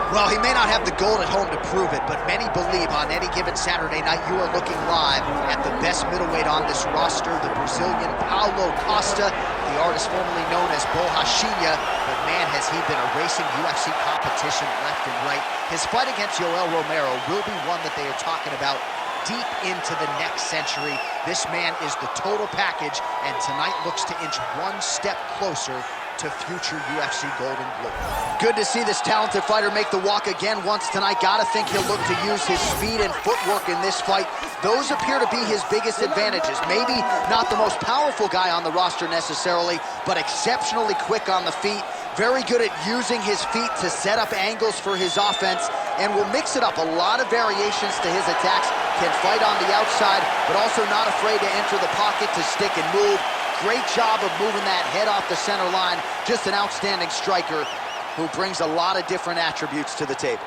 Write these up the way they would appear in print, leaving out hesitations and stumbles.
Well, he may not have the gold at home to prove it, but many believe on any given Saturday night you are looking live at the best middleweight on this roster, the Brazilian Paulo Costa, the artist formerly known as Borrachinha, but man, has he been erasing UFC competition left and right. His fight against Yoel Romero will be one that they are talking about deep into the next century. This man is the total package, and tonight looks to inch one step closer to future UFC golden glory. Good to see this talented fighter make the walk again once tonight. Gotta think he'll look to use his speed and footwork in this fight. Those appear to be his biggest advantages. Maybe not the most powerful guy on the roster necessarily, but exceptionally quick on the feet. Very good at using his feet to set up angles for his offense, and will mix it up. A lot of variations to his attacks. Can fight on the outside, but also not afraid to enter the pocket to stick and move. Great job of moving that head off the center line. Just an outstanding striker who brings a lot of different attributes to the table.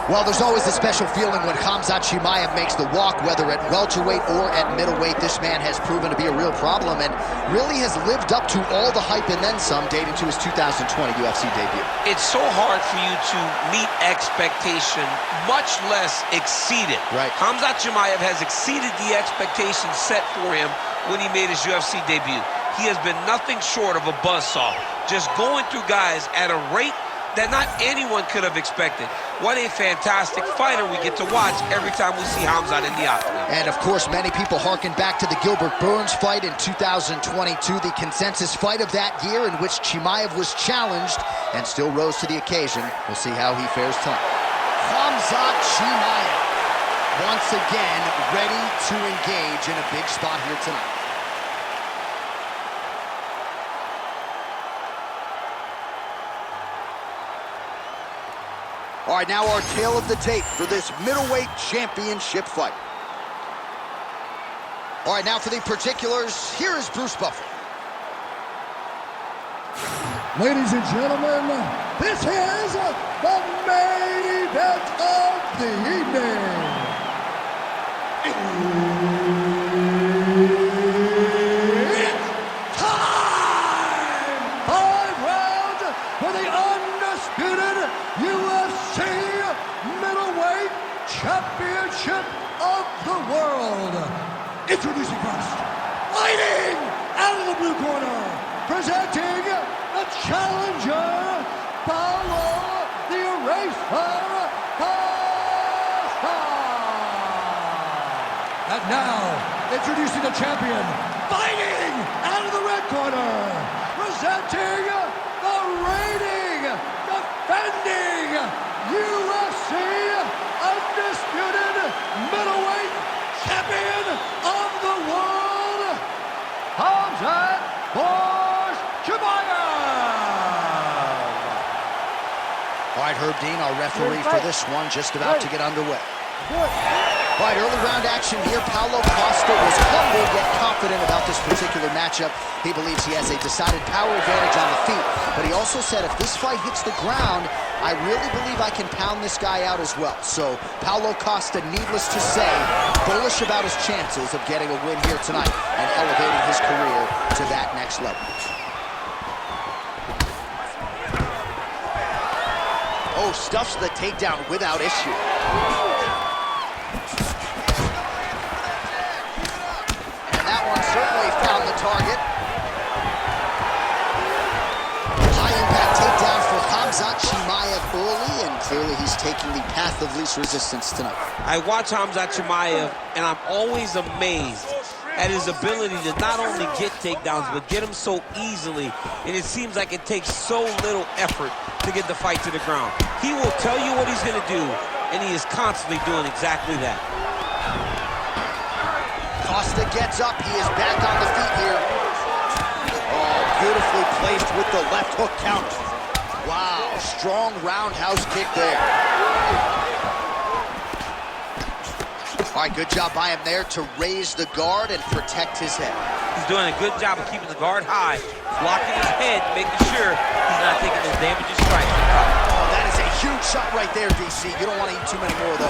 Well, there's always a special feeling when Khamzat Chimaev makes the walk, whether at welterweight or at middleweight. This man has proven to be a real problem and really has lived up to all the hype and then some, dating to his 2020 UFC debut. It's so hard for you to meet expectation, much less exceed it. Right. Khamzat Chimaev has exceeded the expectations set for him when he made his UFC debut. He has been nothing short of a buzzsaw, just going through guys at a rate that not anyone could have expected. What a fantastic fighter we get to watch every time we see Khamzat in the octagon. And of course, many people harken back to the Gilbert Burns fight in 2022, the consensus fight of that year in which Chimaev was challenged and still rose to the occasion. We'll see how he fares tonight. Khamzat Chimaev, once again, ready to engage in a big spot here tonight. All right, now our tale of the tape for this middleweight championship fight. All right, now for the particulars, here is Bruce Buffer. Ladies and gentlemen, this is the main event of the evening. It's time! 5 rounds for the undisputed UFC middleweight championship of the world. Introducing first, fighting out of the blue corner, presenting the challenger, Paulo the Eraser Costa. And now, introducing the champion, fighting out of the red corner, presenting the reigning, defending UFC undisputed middleweight champion of the world, Khamzat Chimaev. All right, Herb Dean, our referee for this one, just about to get underway. All right, early round action here. Paulo Costa was humble yet confident about this particular matchup. He believes he has a decided power advantage on the feet, but he also said if this fight hits the ground, I really believe I can pound this guy out as well. So Paulo Costa, needless to say, bullish about his chances of getting a win here tonight and elevating his career to that next level. Oh, stuffs the takedown without issue. And that one certainly found the target. High-impact takedown for Khamzat Chimaev early, and clearly he's taking the path of least resistance tonight. I watch Khamzat Chimaev, and I'm always amazed at his ability to not only get takedowns, but get them so easily. And it seems like it takes so little effort to get the fight to the ground. He will tell you what he's going to do, and he is constantly doing exactly that. Costa gets up. He is back on the feet here. Oh, beautifully placed with the left hook counter. Wow, strong roundhouse kick there. All right, good job by him there to raise the guard and protect his head. He's doing a good job of keeping the guard high, blocking his head, making sure he's not taking those damaging strikes. Oh, that is a Huge shot right there, DC. You don't want to eat too many more of those.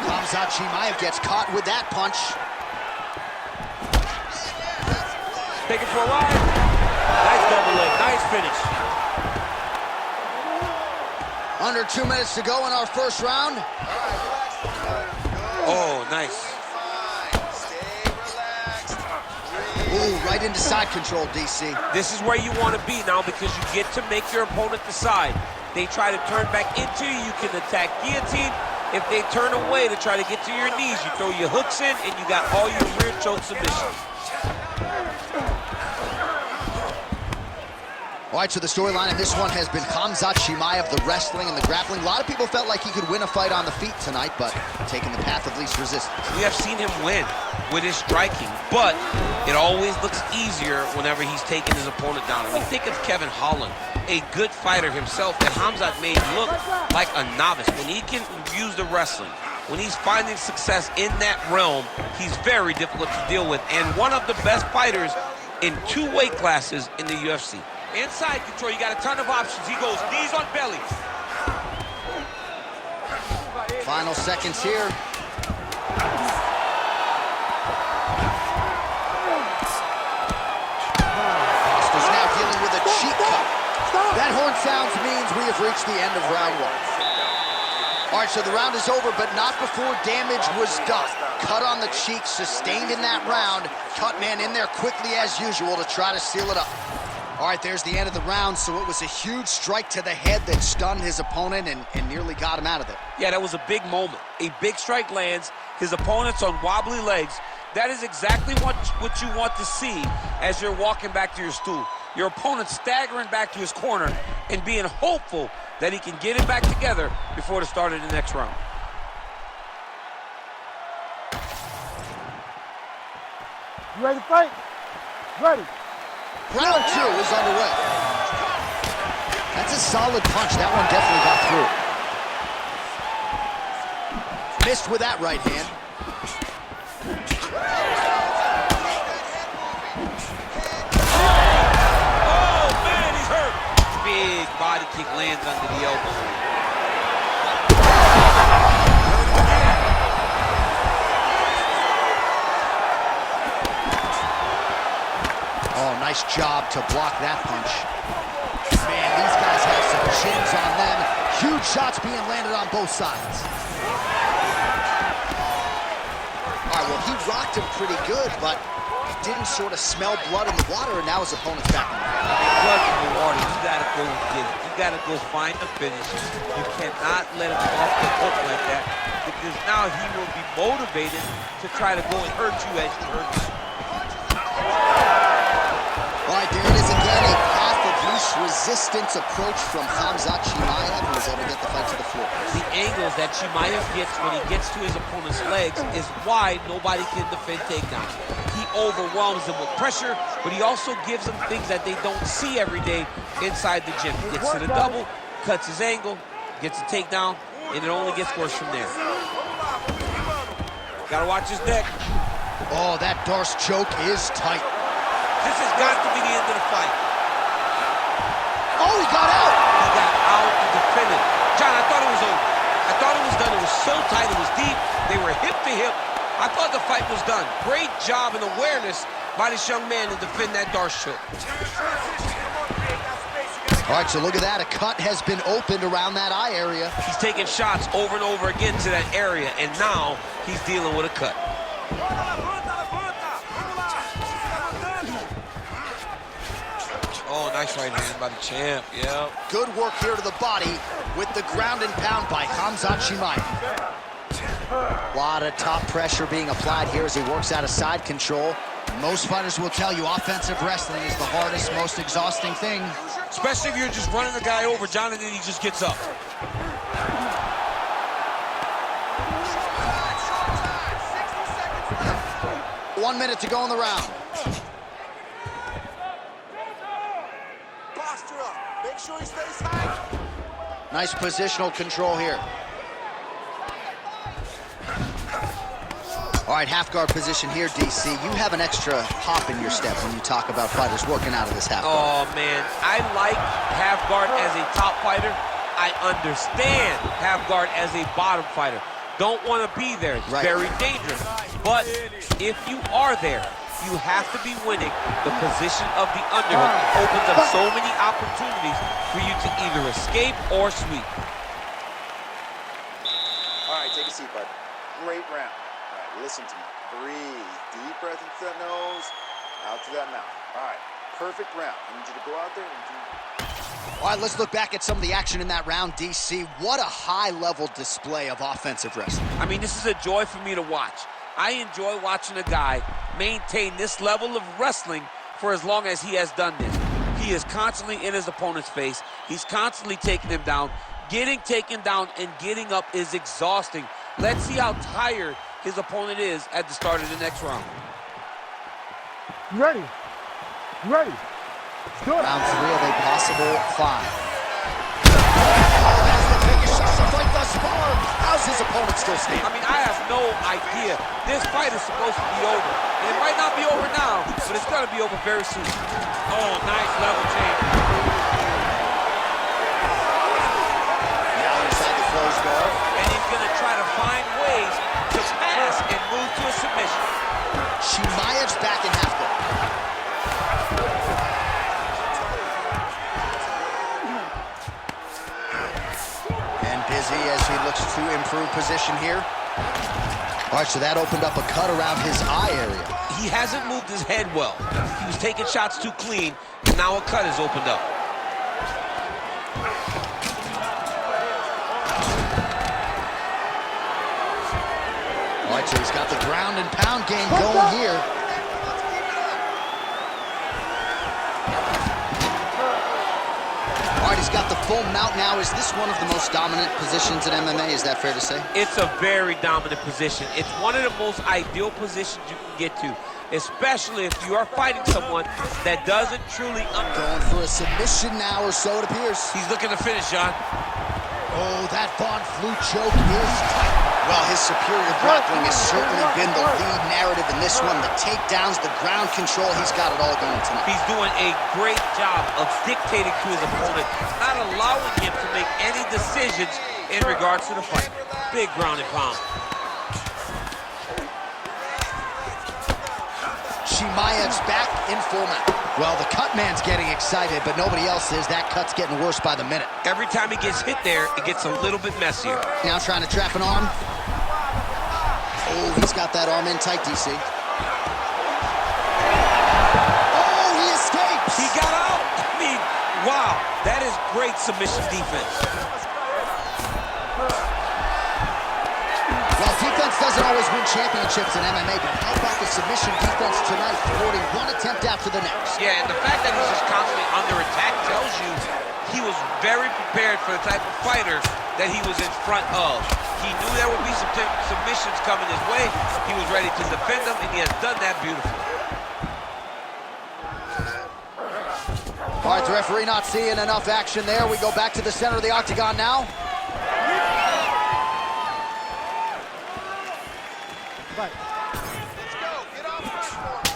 Khamzat Chimaev gets caught with that punch. Take it for a ride. Nice double leg, nice finish. Under 2 minutes to go in our first round. Oh, nice. Ooh, right into side control, DC. This is where you want to be now because you get to make your opponent decide. They try to turn back into you, you can attack guillotine. If they turn away to try to get to your knees, you throw your hooks in and you got all your rear choke submissions. All right, so the storyline in this one has been Khamzat Chimaev, the wrestling and the grappling. A lot of people felt like he could win a fight on the feet tonight, but taking the path of least resistance. We have seen him win with his striking, but it always looks easier whenever he's taking his opponent down. I mean, think of Kevin Holland, a good fighter himself that Khamzat made look like a novice. When he can use the wrestling, when he's finding success in that realm, he's very difficult to deal with, and one of the best fighters in 2 weight classes in the UFC. Inside control, you got a ton of options. He goes knees on belly. Final seconds here. Costa's now dealing with a cheek cut. That horn sounds means we have reached the end of round 1. All right, so the round is over, but not before damage was done. Cut on the cheek, sustained in that round. Cut man in there quickly as usual to try to seal it up. All right, there's the end of the round, so it was a huge strike to the head that stunned his opponent and nearly got him out of there. Yeah, that was a big moment. A big strike lands, his opponent's on wobbly legs. That is exactly what you want to see as you're walking back to your stool. Your opponent staggering back to his corner and being hopeful that he can get it back together before the start of the next round. You ready to fight? Ready. Round 2 is underway. That's a solid punch. That one definitely got through. Missed with that right hand. Oh, man, he's hurt. Big body kick lands under the elbow. Oh, nice job to block that punch. Man, these guys have some chins on them. Huge shots being landed on both sides. All right, well, he rocked him pretty good, but didn't sort of smell blood in the water, and now his opponent's back on the ground. Blood in the water, you gotta go get it. You gotta go find the finish. You cannot let him off the hook like that, because now he will be motivated to try to go and hurt you as he hurts you. All right, there it is again, a path of least resistance approach from Khamzat Chimaev, who was able to get the fight to the floor. The angles that Chimaev gets when he gets to his opponent's legs is why nobody can defend takedowns. He overwhelms them with pressure, but he also gives them things that they don't see every day inside the gym. He gets to the double, cuts his angle, gets a takedown, and it only gets worse from there. Gotta watch his neck. Oh, that Darce choke is tight. This has got to be the end of the fight. Oh, he got out! He got out and defended. John, I thought it was over. I thought it was done. It was so tight. It was deep. They were hip to hip. I thought the fight was done. Great job and awareness by this young man to defend that Darce choke. All right, so look at that. A cut has been opened around that eye area. He's taking shots over and over again to that area, and now he's dealing with a cut. Oh, nice right hand by the champ, yeah. Good work here to the body with the ground and pound by Khamzat Chimaev. A lot of top pressure being applied here as he works out of side control. Most fighters will tell you offensive wrestling is the hardest, most exhausting thing. Especially if you're just running the guy over, John, and then he just gets up. 1 minute to go in the round. Posture up. Make sure he stays high. Nice positional control here. All right, half guard position here, DC. You have an extra hop in your step when you talk about fighters working out of this half guard. Oh, man. I like half guard as a top fighter. I understand half guard as a bottom fighter. Don't want to be there. It's very dangerous. But if you are there, you have to be winning. The position of the underhook opens up so many opportunities for you to either escape or sweep. All right, take a seat, bud. Great round. All right, listen to me. Breathe. Deep breath into that nose, out to that mouth. All right, perfect round. I need you to go out there and do... All right, let's look back at some of the action in that round, DC. What a high-level display of offensive wrestling. I mean, this is a joy for me to watch. I enjoy watching a guy maintain this level of wrestling for as long as he has done this. He is constantly in his opponent's face. He's constantly taking him down. Getting taken down and getting up is exhausting. Let's see how tired his opponent is at the start of the next round. You ready? You ready? Good. Round 3 of a possible 5. That's the biggest shots of the fight thus far. How's his opponent still standing? I mean, I have no idea. This fight is supposed to be over. And it might not be over now, but it's going to be over very soon. Oh, nice level change. Now inside the closed guard. And he's going to try to find ways to pass and move to a submission. Chimaev's back in half guard. Busy as he looks to improve position here. All right, so that opened up a cut around his eye area. He hasn't moved his head well. He was taking shots too clean, and now a cut has opened up. All right, so he's got the ground and pound game going here. All right, he's got the full mount now. Is this one of the most dominant positions in MMA? Is that fair to say? It's a very dominant position. It's one of the most ideal positions you can get to, especially if you are fighting someone that doesn't truly Going for a submission now, or so it appears. He's looking to finish, John. Oh, that Von Flue choke is tight. Well, his superior grappling has certainly been the lead narrative in this one. The takedowns, the ground control, he's got it all going tonight. He's doing a great job of dictating to his opponent, not allowing him to make any decisions in regards to the fight. Big ground and pound. Chimaev's back in full mount. Well, the cut man's getting excited, but nobody else is. That cut's getting worse by the minute. Every time he gets hit there, it gets a little bit messier. Now trying to trap an arm. Oh, he's got that arm in tight, DC. Oh, he escapes! He got out! I mean, wow, that is great submission defense. Well, defense doesn't always win championships in MMA, but how about the submission defense tonight, thwarting one attempt after the next? Yeah, and the fact that he's just constantly under attack tells you he was very prepared for the type of fighter that he was in front of. He knew there would be some submissions coming his way. He was ready to defend them, and he has done that beautifully. All right, the referee not seeing enough action there. We go back to the center of the octagon now.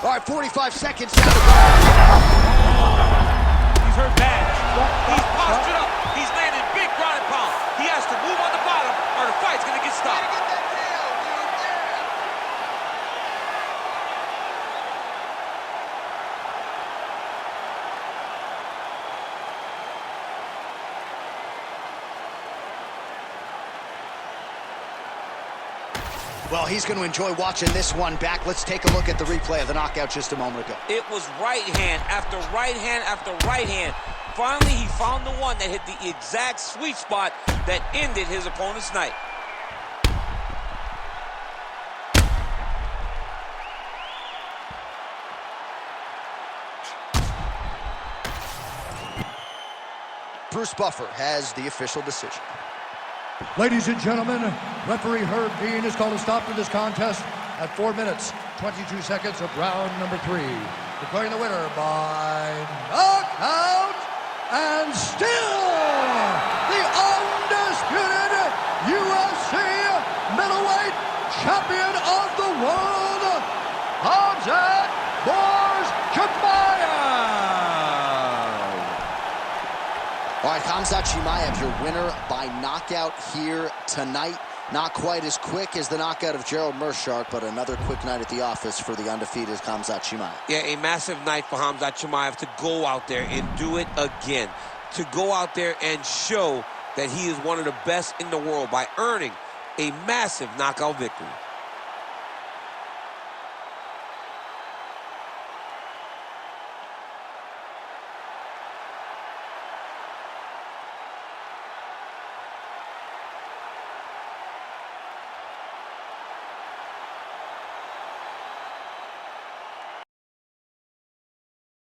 All right, 45 seconds now to go. He's hurt bad. He's postured up. He's landing big ground and pound. He has to move on the bottom or the fight's going to get stopped. Well, he's going to enjoy watching this one back. Let's take a look at the replay of the knockout just a moment ago. It was right hand after right hand after right hand. Finally, he found the one that hit the exact sweet spot that ended his opponent's night. Bruce Buffer has the official decision. Ladies and gentlemen, referee Herb Dean has called a stop to this contest at 4 minutes, 22 seconds of round number 3. Declaring the winner by knockout and still the undisputed UFC middleweight champion of the world. Khamzat Chimaev, your winner by knockout here tonight. Not quite as quick as the knockout of Gerald Meerschaert, but another quick night at the office for the undefeated Khamzat Chimaev. Yeah, a massive night for Khamzat Chimaev to go out there and do it again. To go out there and show that he is one of the best in the world by earning a massive knockout victory.